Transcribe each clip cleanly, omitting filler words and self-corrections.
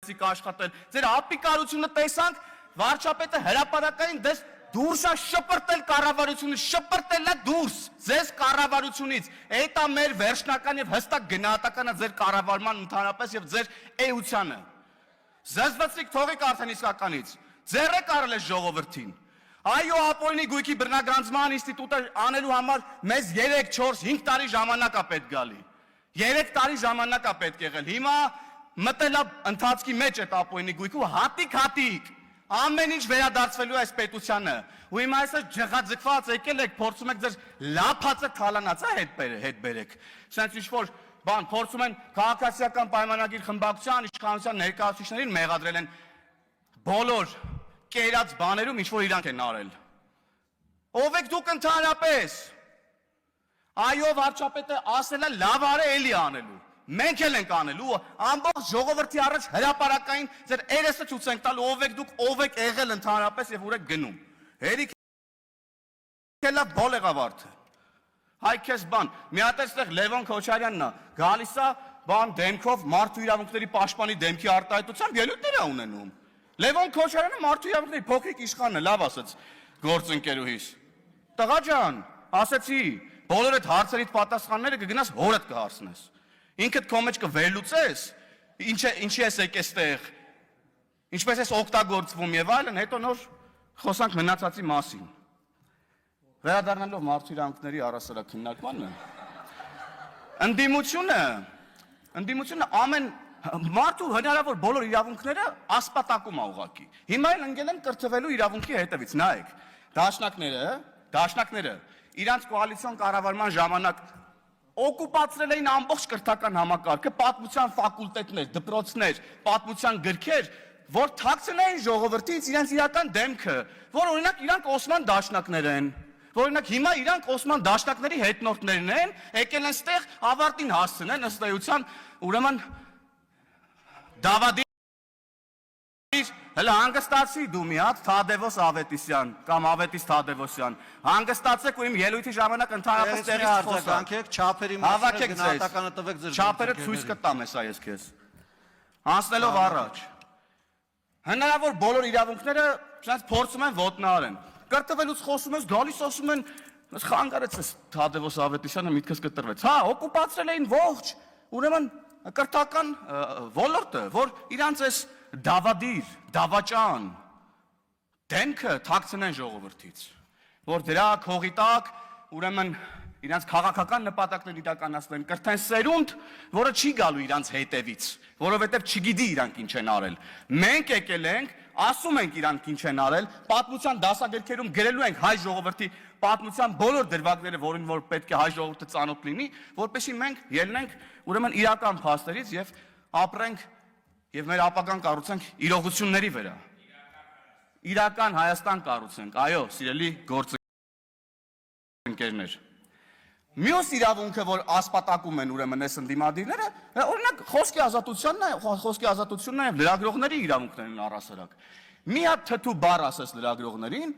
սկսեցիք աշխատել, ձեր ապիկարությունը տեսանք, վարչապետը հրապարակային դες դուրս է շպրտել կառավարությունից, շպրտել է դուրս ձեզ կառավարությունից, այդ է մեր վերջնական եւ հստակ գնահատականը ձեր կառավարման ընդհանրապես եւ ձեր էությանը։ Զզվեցիք թողեք արդեն իսկականից, ձեռեք արել է ժողովրդին։ Այո, ապօրինի գույքի բռնագանձման ինստիտուտը անելու համար մեզ 3, 4, 5 տարի ժամանակ է պետք գալի։ 3 տարի ժամանակ է պետք եղել։ Հիմա մտել է ընթացքի մեջ այդ ապօրինի գույքը հատիկ ամեն ինչ վերադարձվելու է այս պետությանը։ Ու հիմա այսօր ջղաձգված եկել եք, փորձում եք ձեր լափածը թալանացա հետ բերեք։ Սենց ինչ-որ բան փորձում են քաղաքացիական պայմանագիր խմբակցության իշխանության ներկայացուցիչներին մեղադրել են բոլոր կերած բաներում ինչ-որ իրանք են արել։ Ով եք դուք ընդհանրապես։ Այո, վարչապետը ասել է լավ արե էլի անելու։ Մենք էլ ենք անելու, ամբողջ ժողովրդի առաջ հրապարակային ձեր երեսը ցույց ենք տալու ով եք դուք, ով եք եղել ընդհանրապես եւ ուր եք գնում։ Հերիք էլա բոլ եղավարդը։ Հայ քեզ բան, մի հատ այստեղ Լևոն Քոչարյանն է, գալիս է բան դեմքով մարդու իրավունքների պաշտպանի դեմքի արտահայտությամբ ելույթներ է ունենում։ Լևոն Քոչարյանը մարդու իրավունքների փոքրիկ իշխանն է, լավ ասաց գործընկերուհիս։ Տղա ջան, ասեցի, բոլոր այդ հարցերից պատասխանները կգնաս հորդ կհարցնես։ Ինքդ քո մեջ կվերլուծես, ինչի ես եկես այստեղ, ինչպես ես օգտագործվում եւ այլն, հետո նոր խոսանք մնացածի մասին։ Վերադառնալով մարդու իրավունքների առասարակ քննարկմանը, ընդդիմությունը ամեն մարդու հնարավոր բոլոր իրավունքները ասպատակում է ուղղակի։ Հիմա էլ ընկել են կրթվելու իրավունքի հետևից, նայեք, դաշնակները իրանց կոալիցիոն կառավարման ժամանակ օկուպացրել էին ամբողջ կրթական համակարգը, պատմության ֆակուլտետներ, դպրոցներ, պատմության գրքեր, որ թաքցնեին ժողովրդից իրենց իրական դեմքը, որ օրինակ իրանք Օսման դաշնակներ են, որ օրինակ հիմա իրանք Օսման դաշնակների հետնորդներն են, եկել են ստեղ ավարտին հասցնեն ըստ էության, ուրեմն Դավադի հələ հանգստացի դու մի հատ Թադևոս Ավետիսյան կամ Ավետիս Թադևոսյան, հանգստացեք ու իմ ելույթի ժամանակ ընդհանրապես տեղից խոսանք, չափերի մասին գնահատականը տվեք ձեր չափերը ցույց կտամ էսա ես քեզ։ Անցնելով առաջ։ Հնարավոր բոլոր իրավունքները ցած փորձում են ոտնահարեն։ Կրթվելուց խոսում ես, գալիս ասում են, խանգարեցես Թադևոս Ավետիսյանը միտքս կտրվեց։ Հա, օկուպացրել էին ողջ, ուրեմն կրթական ոլորտը, որ իրանց էս դավադիր, դավաճան, դեմքը թաքցնեն ժողովրդից, որ դրա քողի տակ, ուրեմն իրանց քաղաքական նպատակներ իրականացնեն, կրթեն սերունդ, որը չի գալու իրանց հետևից, որովհետև չգիտի իրանք ինչ են արել։ Մենք եկել ենք, ասում ենք իրանք ինչ են արել, պատմության դասագրքերում գրելու ենք հայ ժողովրդի պատմության բոլոր դրվագները, որին որ պետք է հայ ժողովուրդը ծանոթ լինի, որպեսզի մենք ելնենք ուրեմն իրական փաստերից եւ ապրենք եւ մեր ապագան կառուցենք իրողությունների վրա։ Իրական Հայաստան կառուցենք, այո, սիրելի գործընկերներ։ Մյուս իրավունքը, որ ասպատակում են ուրեմն այս ընդդիմադիրները, օրինակ խոսքի ազատությունն է, խոսքի ազատությունն է եւ լրագրողների իրավունքներն առասարակ։ Մի հատ թթու բառ ասես լրագրողներին,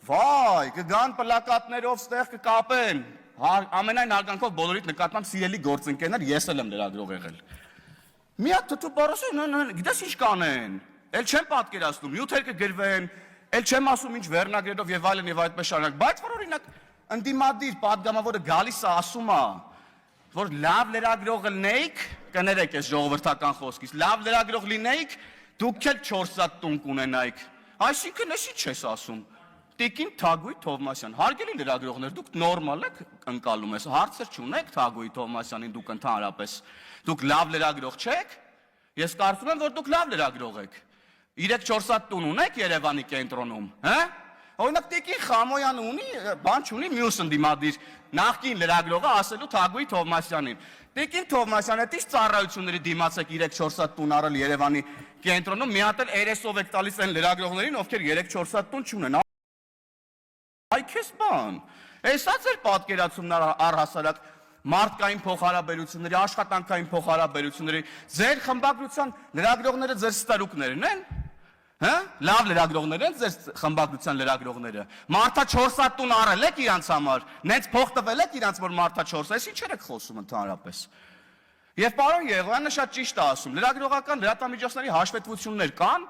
վայ, կգան պլակատներով ստեղ կկապեն։ Ամենայն հարգանքով բոլորիդ նկատմամբ սիրելի գործընկերներ, ես էլ եմ լրագրող եղել։ Մի հատ թթու բառ ասեն, գիտես ինչ կանեն։ Էլ չեմ պատկերացնում, նյութեր կգրվեն, էլ չեմ ասում ինչ վերնագրերով եւ այլն եւ այդպես շարունակ, բայց որ օրինակ ընդդիմադիր падգամավորը գալիս է ասում է, որ լավ լրագրող լինեիք, կներեք այս ժողովրդական խոսքից, լավ լրագրող լինեիք, դուք էլ 4 սատ տուն կունենայիք։ Այսինքն էսի չես ասում։ Տիկին Թագուհի Թովմասյան, հարգելի լրագրողներ, դուք նորմալ եք ընկալում ես, հարցեր չունեք Թագուհի Թովմասյանին դուք ընդհանրապես, դուք լավ լրագրող չեք։ Ես կարծում եմ, որ դուք լավ լրագրող եք։ 3-4 սատ տուն ունեք Երևանի կենտրոնում, հա? Օրինակ Տիկին Խամոյանը ունի, բան չունի, մյուս ընդդիմադիր նախկին լրագրողը ասելու Թագուհի Թովմասյանին։ Տիկին Թովմասյանը դից ծառայությունների դիմաց եք 3-4 սատ տուն առել Երևանի կենտրոնում, մի հատ էլ երեսով եք տալիս այն լրագրողներին, ովքեր 3-4 սատ տուն չունեն։ Այ քեզ բան։ Էսա ձեր պատկերացումն առհասարակ մարդկային փոխհարաբերությունների, աշխատանքային փոխհարաբերությունների, ձեր խմբագրության լրագրողները ձեր ստարուկներն են։ Հա? Լավ լրագրողներ են ձեր խմբագրության լրագրողները։ Մարդա 4 սատ տուն առել եք իրանց համար, նենց փող տվել եք իրանց, որ մարդա 4 սատ, ինչ եք խոսում ընդհանրապես։ Եվ պարոն Եղոյանը շատ ճիշտ է ասում, լրագրողական լրատվամիջոցների հաշվետվություններ կան,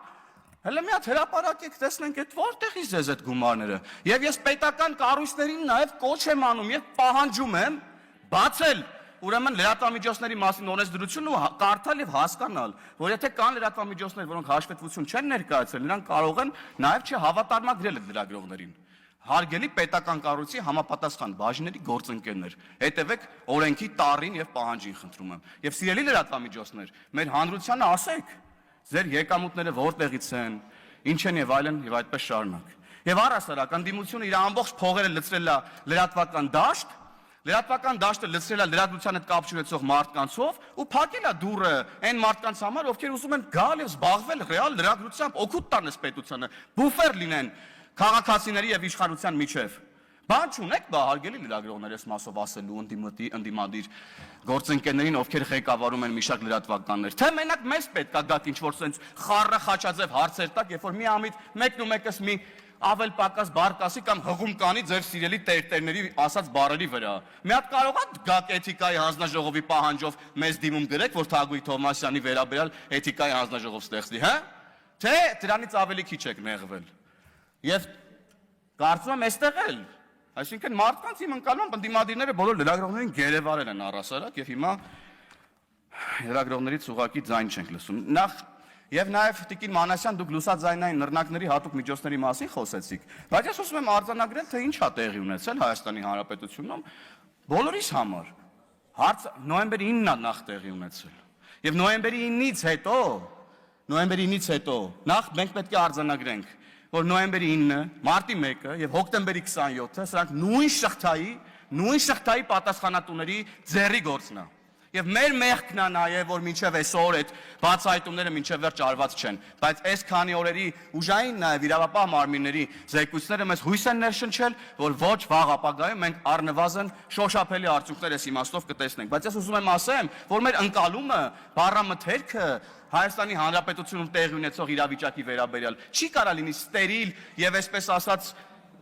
հələ մի հատ հրապարակեք, տեսնենք այդ որտեղից ձեզ այդ գումարները։ Եվ ես պետական կառույցներին նաև կոչ եմ անում եւ պահանջում եմ բացել ուրեմն լրատվամիջոցների մասին օրենսդրությունն ու կարդալ եւ հասկանալ, որ եթե կան լրատվամիջոցներ, որոնք հաշվետվություն չեն ներկայացրել, նրանք կարող են նաև չհավատարմագրել այդ լրագրողներին։ Հարգելի պետական կառույցի համապատասխան բաժինների գործընկերներ, հետևեք օրենքի տառին եւ պահանջին, խնդրում եմ։ Եվ սիրելի լրատվամիջոցներ, մեր հանրությանը ասեք, ձեր եկամուտները որտեղից են, ինչ են եւ այլն եւ այդպես շարունակ։ Եվ առհասարակ անդիմությունը իր ամբողջ փողերը լցրել է լրատվական դաշտ, լրատվական դաշտը լցրել է լրատվության հետ կապ չունեցող մարդկանցով ու փակել է դուռը այն մարդկանց համար, ովքեր ուզում են գալ եւ զբաղվել ռեալ լրագրությամբ, օգուտ տան պետությանը, բուֆեր լինեն քաղաքացիների եւ իշխանության միջև։ Բան չունեք, բա հարգելի լրագրողներ, ես մասով ասելու ընդդիմադիր գործընկերներին, ովքեր ղեկավարում են մի շարք լրատվականներ, թե մենակ մեզ պետք է գաք ինչ-որ sense խառը խաչաձև հարցեր տակ, երբ որ մի ամիտ մեկն ու մեկս մի ավել պակաս բարկասի կամ հղում կանի ձեր սիրելի տերտերների ասած բառերի վրա։ Մի հատ կարող է գաք էթիկայի հանձնաժողովի պահանջով մեզ դիմում գրեք, որ Թագուհի Թովմասյանի վերաբերյալ էթիկայի հանձնաժողով ստեղծվի, հա? Թե դրանից ավելի քիչ եք նեղվել։ Եվ կարծում եմ այստեղ էլ, այսինքն մարդկանց իմ ընկալում ընդդիմադիրները բոլոր լրագրողներին գերեվարել են առհասարակ եւ հիմա լրագրողներից ուղակի ձայն չենք լսում։ Եվ նաև Տիկին Մանասյան, դուք լուսաձայնային նռնակների հատուկ միջոցների մասին խոսեցիք, բայց ես ուզում եմ արձանագրել, թե ինչ է տեղի ունեցել Հայաստանի Հանրապետությունում բոլորիս համար։ Հարցը նոյեմբերի 9-ն է նախ տեղի ունեցել։ Եվ նոյեմբերի 9-ից հետո նախ մենք պետք է արձանագրենք, որ նոյեմբերի 9-ը, մարտի 1-ը եւ հոկտեմբերի 27-ը սրանք նույն շղթայի պատասխանատուների ձեռի գործն է։ Եվ մեր մեղքն է նաև, որ մինչև այսօր այդ բացահայտումները մինչև վերջ արված չեն, բայց այս քանի օրերի ուժային նաև իրավապահ մարմինների զեկույցները մեզ հույս են ներշնչել, որ ոչ վաղ ապագայում մենք առնվազն շոշափելի արդյունքներ այս իմաստով կտեսնենք։ Բայց ես ուզում եմ ասեմ, որ մեր ընկալումը, բառամթերքը Հայաստանի Հանրապետությունում տեղի ունեցող իրավիճակի վերաբերյալ չի կարա լինի ստերիլ եւ այսպես ասած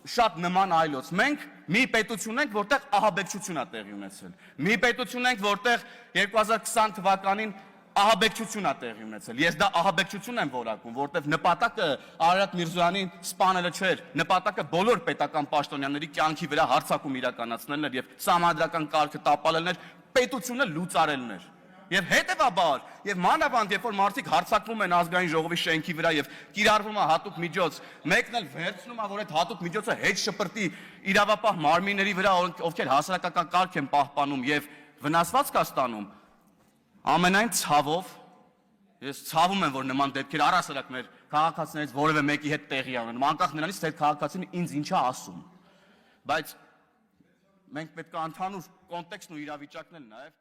շատ նման այլոց։ Մենք մի պետություն ենք, որտեղ ահաբեկչություն է տեղի ունեցել։ Մի պետություն ենք, որտեղ 2020 թվականին ահաբեկչություն է տեղի ունեցել։ Ես դա ահաբեկչություն եմ որակում, որտեղ նպատակը Արարատ Միրզոյանին սպանելը չէր, նպատակը բոլոր պետական պաշտոնյաների կյանքի վրա հարձակում իրականացնելն էր եւ սահմանադրական կարգը տապալելն էր, պետությունը լուծարելն էր։ Եվ հետևաբար, եւ մանավանդ, երբ որ մարդիկ հարձակվում են ազգային ժողովի շենքի վրա եւ կիրառվում է հատուկ միջոց, մեկն էլ վերցնում է, որ այդ հատուկ միջոցը հետ շպրտի իրավապահ մարմինների վրա, ովքեր հասարակական կարգ են պահպանում եւ վնասվածք է ստանում, ամենայն ցավով ես ցավում եմ, որ նման դեպքեր առհասարակ մեր քաղաքացիներից որևէ մեկի հետ տեղի ունեն, անկախ նրանից, թե քաղաքացին ինձ ինչ է ասում։ Բայց մենք պետք է ընդհանուր կոնտեքստն ու իրավիճակն էլ նաեւ